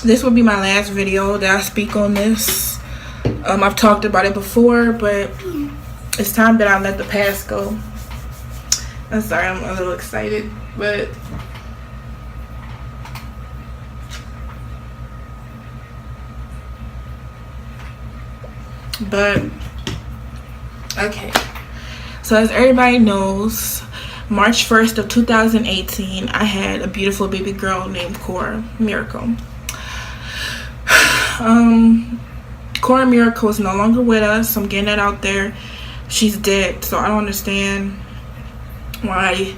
This will be my last video that I speak on this. I've talked about it before, but it's time that I let the past go. I'm sorry, I'm a little excited, but okay. So as everybody knows, March 1st of 2018, I had a beautiful baby girl named CORA Miracle. CORA Miracle is no longer with us. I'm getting that out there. She's dead, so I don't understand why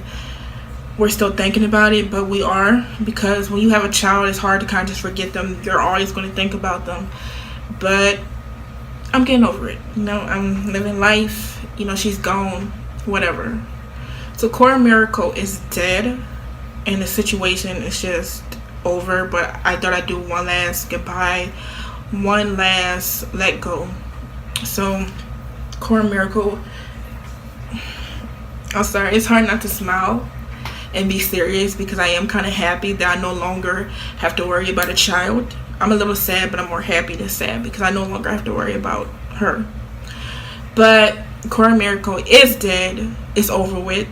we're still thinking about it, but we are, because when you have a child, it's hard to kind of just forget them. You're always going to think about them, but I'm getting over it. You know, I'm living life. You know, she's gone, whatever. So CORA Miracle is dead, and the situation is just over. But I thought I'd do one last goodbye, one last let go. So CORA Miracle, I'm sorry, it's hard not to smile and be serious, because I am kind of happy that I no longer have to worry about a child. I'm a little sad, but I'm more happy than sad, because I no longer have to worry about her. But CORA Miracle is dead. It's over with.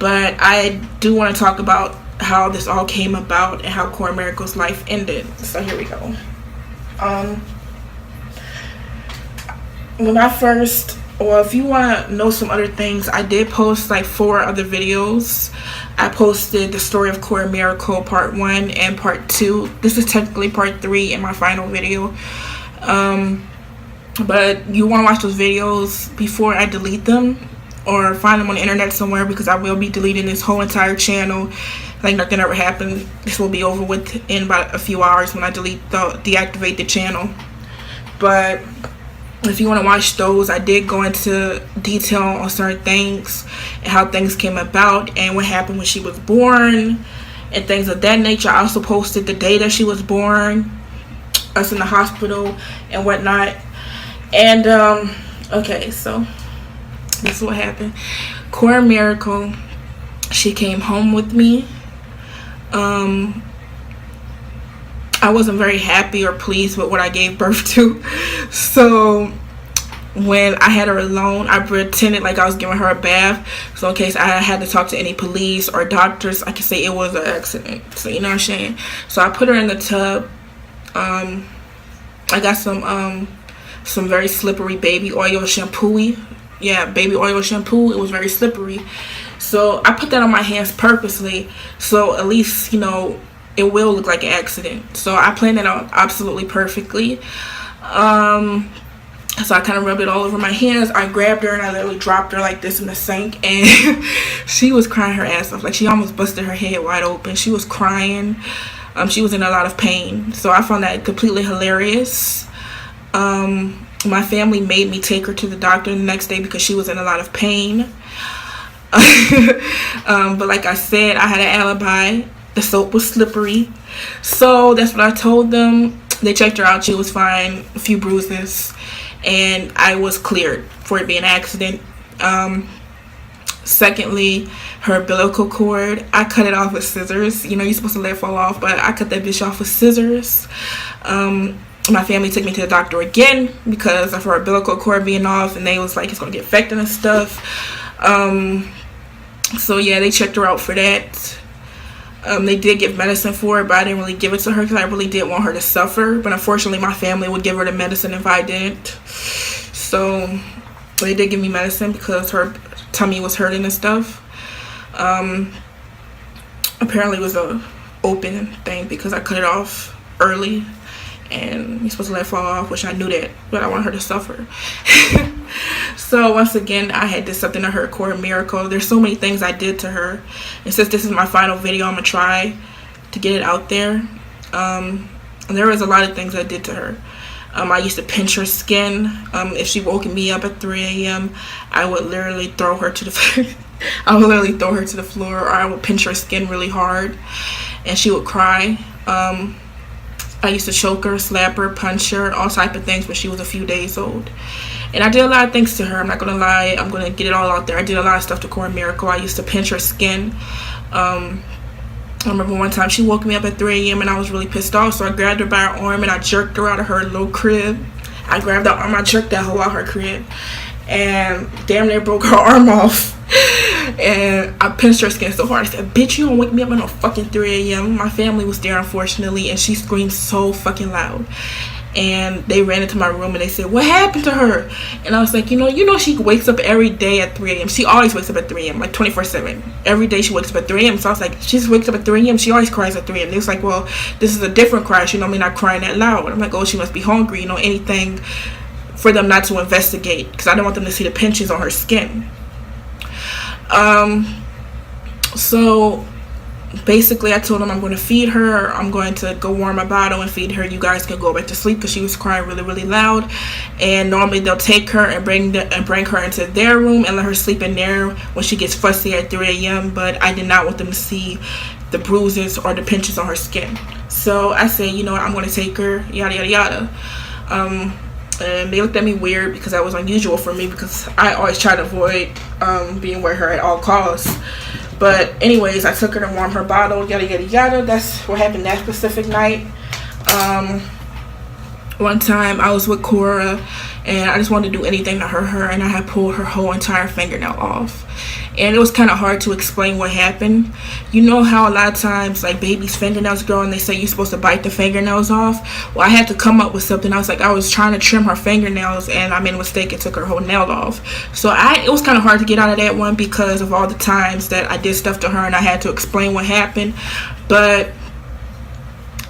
But I do want to talk about how this all came about and how CORA Miracle's life ended. So here we go. When I first, well, if you want to know some other things, I did post like 4 other videos. I posted the story of CORA Miracle part 1 and part 2. This is technically part 3 in my final video. But you want to watch those videos before I delete them, or find them on the internet somewhere, because I will be deleting this whole entire channel like nothing ever happened. This will be over with in about a few hours when I deactivate the channel. But if you want to watch those, I did go into detail on certain things and how things came about and what happened when she was born and things of that nature. I also posted the day that she was born, us in the hospital and whatnot. And okay, so this is what happened. CORA Miracle, she came home with me. I wasn't very happy or pleased with what I gave birth to. So when I had her alone, I pretended like I was giving her a bath. So in case I had to talk to any police or doctors, I could say it was an accident. So you know what I'm saying? So I put her in the tub. I got some very slippery baby oil shampoo. Yeah, baby oil shampoo. It was very slippery. So I put that on my hands purposely, so at least, you know, it will look like an accident. So I planned it out absolutely perfectly. So I kind of rubbed it all over my hands. I grabbed her and I literally dropped her like this in the sink, and she was crying her ass off. Like, she almost busted her head wide open. She was crying. She was in a lot of pain. So I found that completely hilarious. My family made me take her to the doctor the next day because she was in a lot of pain. But like I said, I had an alibi. The soap was slippery. So that's what I told them. They checked her out. She was fine. A few bruises. And I was cleared for it being an accident. Secondly, her umbilical cord, I cut it off with scissors. You know, you're supposed to let it fall off, but I cut that bitch off with scissors. My family took me to the doctor again because of her umbilical cord being off, and they was like, it's gonna get infected and stuff. So yeah, they checked her out for that. They did give medicine for it, but I didn't really give it to her because I really didn't want her to suffer. But unfortunately, my family would give her the medicine if I didn't. So they did give me medicine because her tummy was hurting and stuff. Apparently it was a open thing because I cut it off early, and you're supposed to let it fall off, which I knew that, but I want her to suffer. So once again, I had did something to her, CORA Miracle. There's so many things I did to her, and since this is my final video, I'm gonna try to get it out there. There was a lot of things I did to her. I used to pinch her skin. If she woke me up at 3 a.m., I would literally throw her to the floor, or I would pinch her skin really hard, and she would cry. I used to choke her, slap her, punch her, all type of things when she was a few days old. And I did a lot of things to her. I'm not gonna lie. I'm gonna get it all out there. I did a lot of stuff to CORA Miracle. I used to pinch her skin. I remember one time she woke me up at 3 a.m. and I was really pissed off, so I grabbed her by her arm and I jerked her out of her little crib. I grabbed her arm, I jerked that hoe out her crib, and damn near broke her arm off. And I pinched her skin so hard. I said, bitch, you don't wake me up at no fucking 3 a.m. My family was there, unfortunately, and she screamed so fucking loud. And they ran into my room and they said, what happened to her? And I was like, you know she wakes up every day at 3 a.m. She always wakes up at 3 a.m. like 24/7. Every day she wakes up at 3 a.m. So I was like, she just wakes up at 3 a.m. She always cries at 3 a.m. They was like, well, this is a different cry. She normally not crying that loud. I'm like, oh, she must be hungry. Anything for them not to investigate, because I didn't want them to see the pinches on her skin. So basically I told them I'm going to feed her. I'm going to go warm my bottle and feed her. You guys can go back to sleep, because she was crying really, really loud. And normally they'll take her and bring her into their room and let her sleep in there when she gets fussy at 3 a.m. But I did not want them to see the bruises or the pinches on her skin. So I said, I'm going to take her, yada, yada, yada. And they looked at me weird, because that was unusual for me, because I always try to avoid being with her at all costs. But anyways, I took her to warm her bottle, yada, yada, yada. That's what happened that specific night. One time I was with Cora, and I just wanted to do anything to hurt her, and I had pulled her whole entire fingernail off. And it was kind of hard to explain what happened. You know how a lot of times, like, babies' fingernails grow and they say you're supposed to bite the fingernails off? Well, I had to come up with something. I was trying to trim her fingernails, and I made a mistake and took her whole nail off. So it was kind of hard to get out of that one, because of all the times that I did stuff to her and I had to explain what happened. But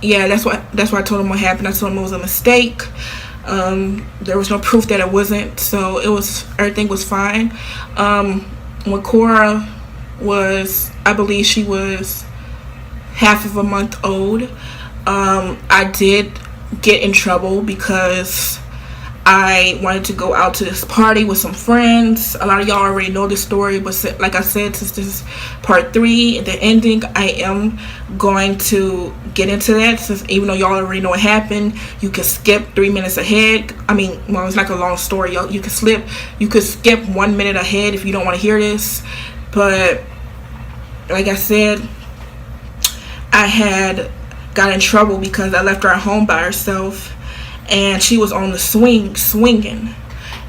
yeah, that's why I told him what happened. I told him it was a mistake. There was no proof that it wasn't, so everything was fine. When Cora was, I believe she was half of a month old, I did get in trouble because I wanted to go out to this party with some friends. A lot of y'all already know this story, but like I said, since this is part 3, the ending, I am going to get into that. Since even though y'all already know what happened, you can skip 3 minutes ahead. It's like a long story. You can skip 1 minute ahead if you don't want to hear this. But like I said, I had got in trouble because I left her at home by herself. And she was on the swinging.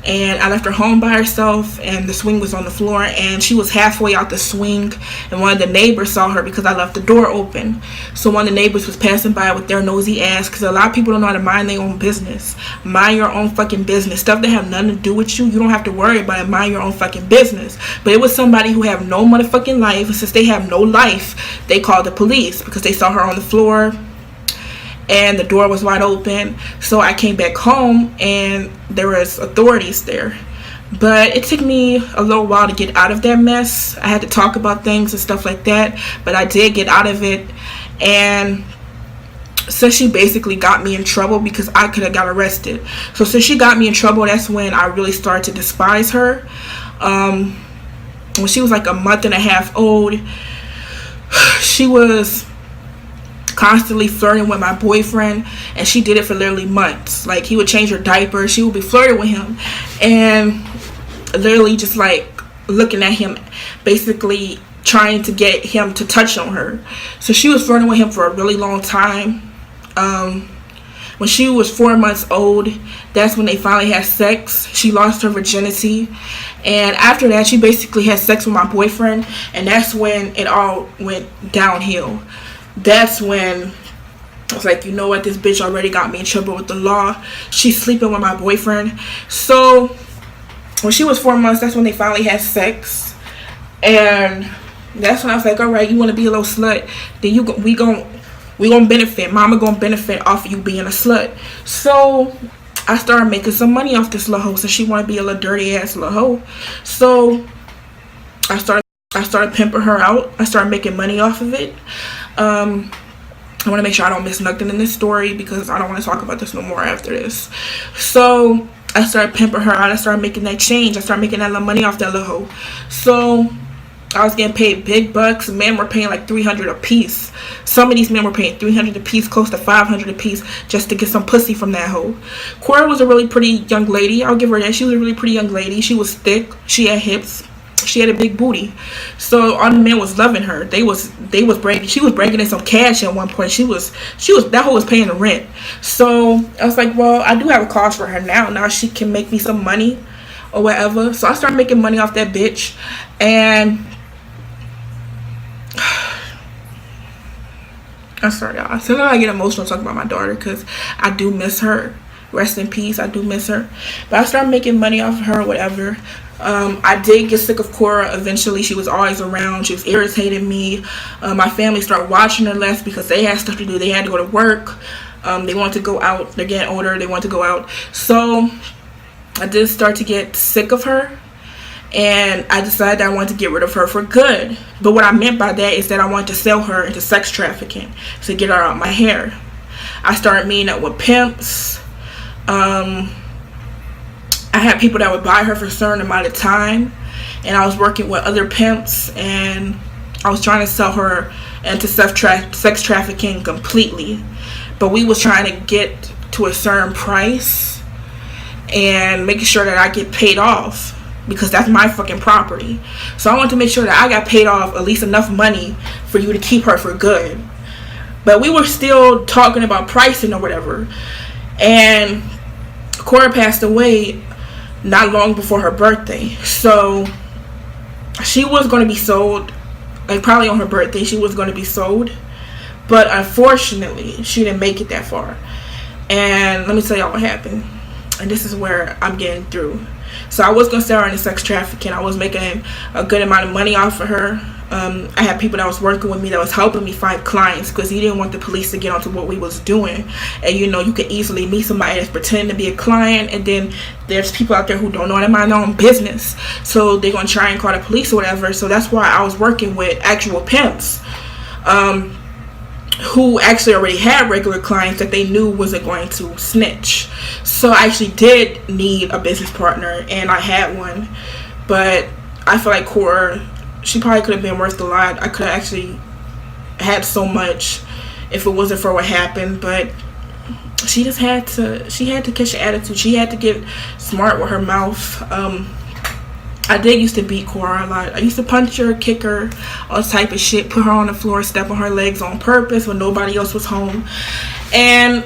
And I left her home by herself, and the swing was on the floor, and she was halfway out the swing, and one of the neighbors saw her because I left the door open. So one of the neighbors was passing by with their nosy ass, because a lot of people don't know how to mind their own business. Mind your own fucking business. Stuff that have nothing to do with you, you don't have to worry about it. Mind your own fucking business. But it was somebody who have no motherfucking life, and since they have no life, they called the police because they saw her on the floor and the door was wide open. So I came back home and there was authorities there. But it took me a little while to get out of that mess. I had to talk about things and stuff like that, but I did get out of it. And so she basically got me in trouble because I could have got arrested. So since she got me in trouble, that's when I really started to despise her. When she was like a month and a half old, she was constantly flirting with my boyfriend, and she did it for literally months. Like, he would change her diaper, she would be flirting with him, and literally just like looking at him, basically trying to get him to touch on her. So she was flirting with him for a really long time. When she was 4 months old, that's when they finally had sex. She lost her virginity, and after that she basically had sex with my boyfriend, and that's when it all went downhill. That's when I was like, you know what, this bitch already got me in trouble with the law. She's sleeping with my boyfriend. So when she was 4 months, that's when they finally had sex. And that's when I was like, all right, you want to be a little slut, then we gonna benefit. Mama gonna benefit off of you being a slut. So I started making some money off this little hoe, since she want to be a little dirty ass little hoe. So I started pimping her out. I started making money off of it. I want to make sure I don't miss nothing in this story, because I don't want to talk about this no more after this. So I started pimping her out. I started making that change. I started making that little money off that little hoe. So I was getting paid big bucks. Men were paying like $300 a piece. Some of these men were paying $300 a piece, close to $500 a piece, just to get some pussy from that hoe. Cora was a really pretty young lady. I'll give her that. She was a really pretty young lady. She was thick. She had hips. She had a big booty, so all the men was loving her. She was bringing in some cash at one point. That hoe was paying the rent. So I was like, well, I do have a cause for her now. Now she can make me some money or whatever. So I started making money off that bitch, and I'm sorry, y'all. Sometimes I get emotional talking about my daughter because I do miss her. Rest in peace. I do miss her. But I started making money off of her or whatever. I did get sick of Cora eventually. She was always around. She was irritating me. My family started watching her less because they had stuff to do. They had to go to work. They wanted to go out. They're getting older. They want to go out. So I did start to get sick of her. And I decided that I wanted to get rid of her for good. But what I meant by that is that I wanted to sell her into sex trafficking to get her out my hair. I started meeting up with pimps. I had people that would buy her for a certain amount of time. And I was working with other pimps. And I was trying to sell her into sex trafficking completely. But we was trying to get to a certain price. And making sure that I get paid off. Because that's my fucking property. So I want to make sure that I got paid off at least enough money for you to keep her for good. But we were still talking about pricing or whatever. And Cora passed away not long before her birthday. So she was going to be sold. Like probably on her birthday she was going to be sold. But unfortunately she didn't make it that far. And let me tell y'all what happened. And this is where I'm getting through. So I was going to sell her into sex trafficking. I was making a good amount of money off of her. I had people that was working with me that was helping me find clients because he didn't want the police to get onto what we was doing. And you know, you could easily meet somebody that's pretending to be a client, and then there's people out there who don't know how to mind their own business. So they're going to try and call the police or whatever. So that's why I was working with actual pimps who actually already had regular clients that they knew wasn't going to snitch. So I actually did need a business partner, and I had one. But I feel like Cora, she probably could have been worth a lot. I could have actually had so much if it wasn't for what happened. But she just had to catch the attitude. She had to get smart with her mouth. I did used to beat Cora a lot. I used to punch her, kick her, all type of shit, put her on the floor, step on her legs on purpose when nobody else was home. And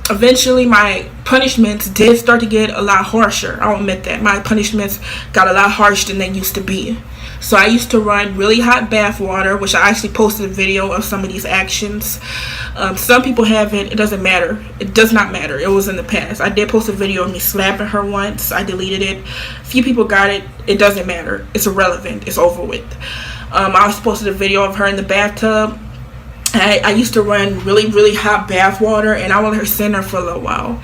eventually my punishments did start to get a lot harsher. I'll admit that. My punishments got a lot harsher than they used to be. So I used to run really hot bath water, which I actually posted a video of some of these actions. Some people haven't. It doesn't matter. It does not matter. It was in the past. I did post a video of me slapping her once. I deleted it. A few people got it. It doesn't matter. It's irrelevant. It's over with. I also posted a video of her in the bathtub. I used to run really, really hot bath water, and I would let her sit there for a little while.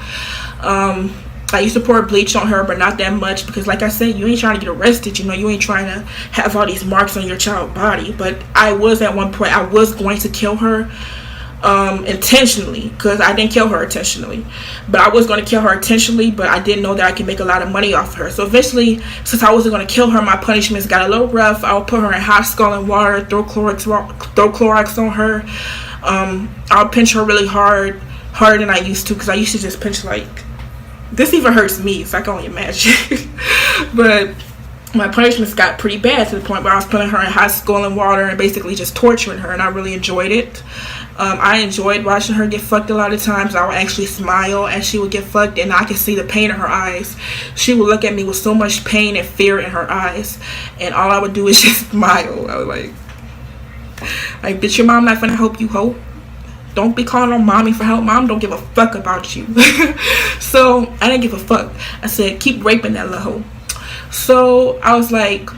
I used to pour bleach on her, but not that much because, like I said, you ain't trying to get arrested. You know, you ain't trying to have all these marks on your child's body. But I was at one point, I was going to kill her intentionally, because I didn't kill her intentionally. But I was going to kill her intentionally, but I didn't know that I could make a lot of money off of her. So eventually, since I wasn't going to kill her, my punishments got a little rough. I would put her in hot scalding water, throw Clorox on her. I'll pinch her really harder than I used to, because I used to just pinch like, this even hurts me, so I can only imagine. But my punishments got pretty bad to the point where I was putting her in hot scalding water and basically just torturing her, and I really enjoyed it. I enjoyed watching her get fucked a lot of times. I would actually smile as she would get fucked, and I could see the pain in her eyes. She would look at me with so much pain and fear in her eyes, and all I would do is just smile. I was like, bitch, your mom not finna help you, hoe. Don't be calling on mommy for help. Mom don't give a fuck about you. So I didn't give a fuck. I said, keep raping that little hoe. So I was like,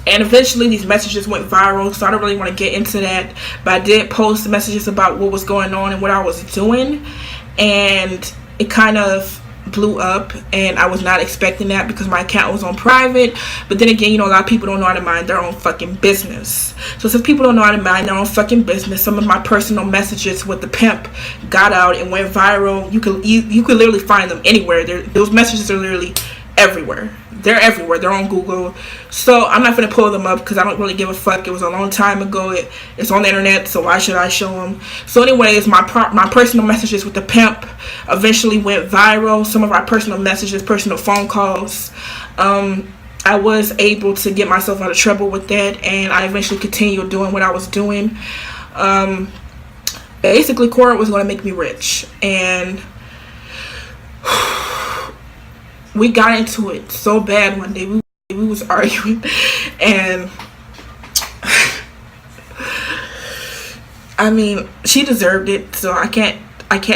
and eventually these messages went viral, so I don't really want to get into that, but I did post messages about what was going on and what I was doing, and it kind of blew up, and I was not expecting that because my account was on private. But then again, you know, a lot of people don't know how to mind their own fucking business. So since people don't know how to mind their own fucking business, some of my personal messages with the pimp got out and went viral. You could literally find them anywhere. Those messages are literally everywhere. They're everywhere. They're on Google. So I'm not going to pull them up because I don't really give a fuck. It was a long time ago. It's on the internet, so why should I show them? So anyways, my personal messages with the pimp eventually went viral. Some of our personal messages, personal phone calls. I was able to get myself out of trouble with that, and I eventually continued doing what I was doing. Basically, CORA was going to make me rich, and we got into it so bad one day. We was arguing, and I mean, she deserved it, so I can't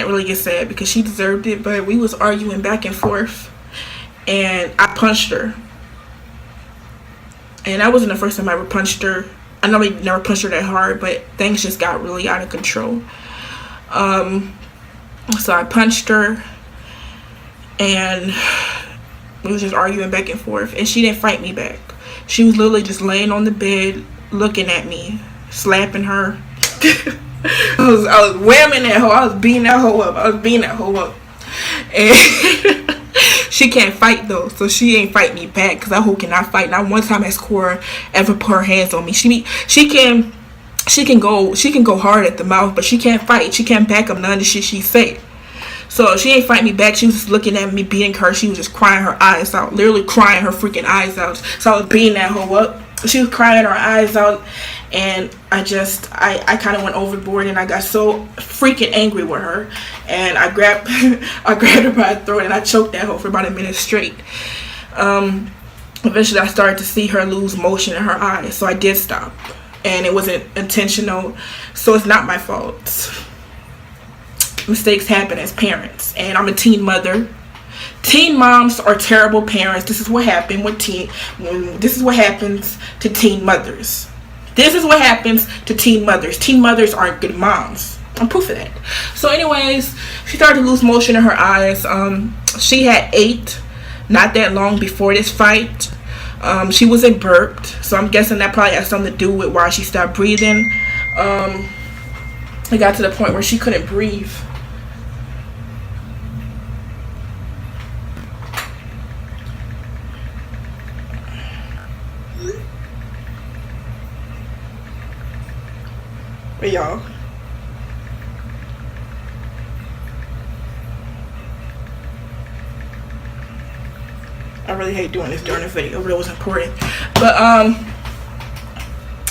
really get sad because she deserved it. But we was arguing back and forth, and I punched her. And that wasn't the first time I ever punched her. I know I never punched her that hard, but things just got really out of control. So I punched her, and we was just arguing back and forth. And she didn't fight me back. She was literally just laying on the bed, looking at me, slapping her. I was whamming that hoe. I was beating that hoe up. And she can't fight though, so she ain't fight me back because that hoe cannot fight. Not one time has CORA ever put her hands on me. She can go hard at the mouth, but she can't fight. She can't back up none of the shit she say. So she ain't fight me back. She was just looking at me, beating her. She was just crying her eyes out, literally crying her freaking eyes out. So I was beating that hoe up. She was crying her eyes out, and I kind of went overboard, and I got so freaking angry with her, and I grabbed her by the throat, and I choked that hoe for about a minute straight. Eventually I started to see her lose motion in her eyes, so I did stop, and it wasn't intentional, so it's not my fault. Mistakes happen as parents, and I'm a teen mother. Teen moms are terrible parents. This is what happened with this is what happens to teen mothers. This is what happens to teen mothers. Teen mothers aren't good moms. I'm proof of that. So anyways, she started to lose motion in her eyes. She had 8 not that long before this fight. She wasn't burped, so I'm guessing that probably has something to do with why she stopped breathing. It got to the point where she couldn't breathe. But y'all, I really hate doing this during the video, but it was important. But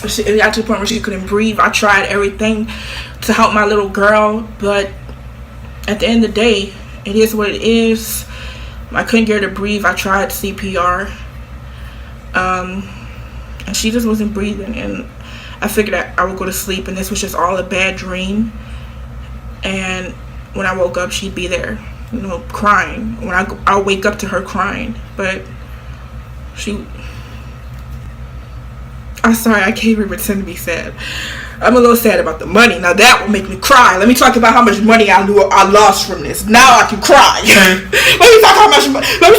it got to the point where she couldn't breathe. I tried everything to help my little girl, but at the end of the day, it is what it is. I couldn't get her to breathe. I tried CPR, and she just wasn't breathing, and I figured I would go to sleep, and this was just all a bad dream. And when I woke up, she'd be there, you know, crying. When I'll wake up to her crying, but I'm sorry, I can't even pretend to be sad. I'm a little sad about the money. Now that will make me cry. Let me talk about how much money I lost from this. Now I can cry. Let me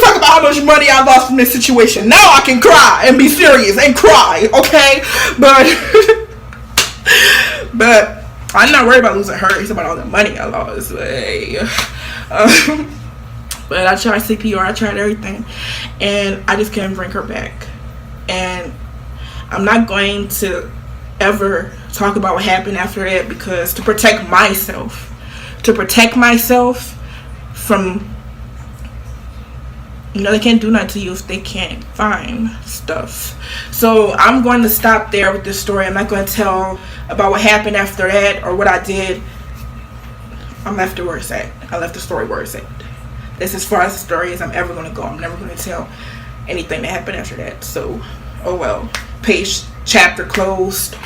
talk about how much money I lost from this situation. Now I can cry and be serious and cry, okay? But I'm not worried about losing her. It's about all the money I lost. But I tried CPR. I tried everything, and I just couldn't bring her back. And I'm not going to ever talk about what happened after that, because to protect myself from, you know, they can't do nothing to you if they can't find stuff. So I'm going to stop there with this story. I'm not going to tell about what happened after that or what I did. I left the story where it's at. That's as far as the story as I'm ever going to go. I'm never going to tell anything that happened after that. So, oh well. Page, chapter closed.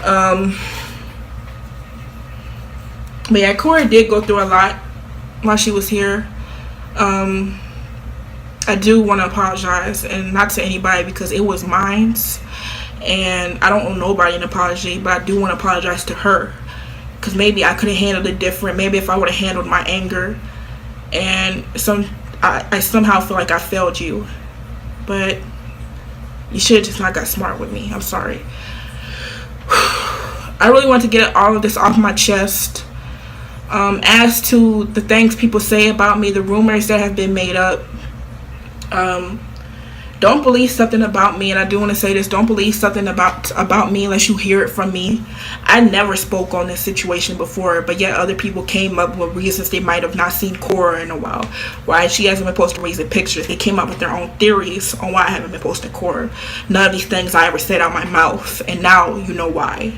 But yeah, CORA did go through a lot while she was here. I do want to apologize, and not to anybody, because it was mine, and I don't owe nobody an apology, but I do want to apologize to her, because maybe I could have handled it different. Maybe if I would have handled my anger, and I somehow feel like I failed you, but you should have just not got smart with me. I'm sorry. I really want to get all of this off my chest. As to the things people say about me, the rumors that have been made up, Don't believe something about me, and I do want to say this, don't believe something about me unless you hear it from me. I never spoke on this situation before, but yet other people came up with reasons they might have not seen Cora in a while, why she hasn't been posting recent pictures. They came up with their own theories on why I haven't been posting Cora. None of these things I ever said out my mouth, and now you know why.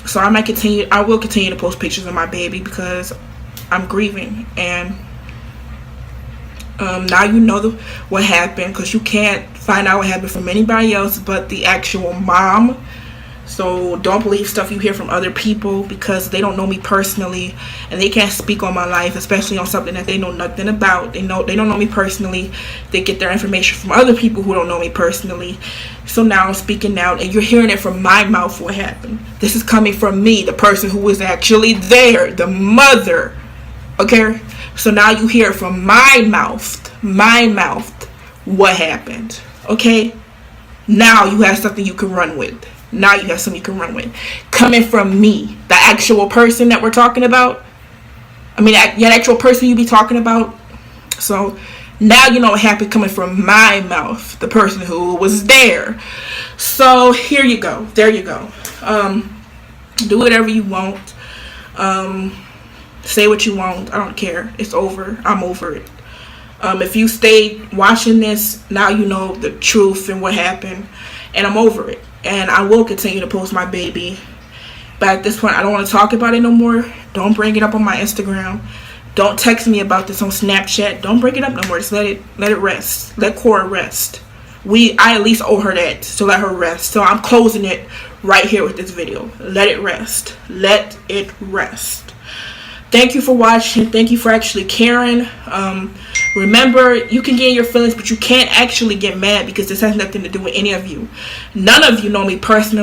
So I will continue to post pictures of my baby because I'm grieving, and now you know what happened, because you can't find out what happened from anybody else but the actual mom. So don't believe stuff you hear from other people, because they don't know me personally and they can't speak on my life, especially on something that they know nothing about. They don't know me personally. They get their information from other people who don't know me personally. So now I'm speaking out, and you're hearing it from my mouth what happened. This is coming from me, the person who was actually there, the mother. Okay? So now you hear from my mouth, what happened. Okay? Now you have something you can run with. Coming from me, the actual person that we're talking about. I mean, the actual person you be talking about. So now you know what happened, coming from my mouth, the person who was there. So here you go. There you go. Do whatever you want. Say what you want. I don't care. It's over. I'm over it. If you stayed watching this, now you know the truth and what happened, and I'm over it. And I will continue to post my baby, but at this point I don't want to talk about it no more. Don't bring it up on my Instagram. Don't text me about this on Snapchat. Don't bring it up no more. Just let it rest. Let Cora rest. I at least owe her that, so let her rest. So I'm closing it right here with this video. Let it rest. Let it rest. Thank you for watching. Thank you for actually caring. Remember, you can get in your feelings, but you can't actually get mad, because this has nothing to do with any of you. None of you know me personally.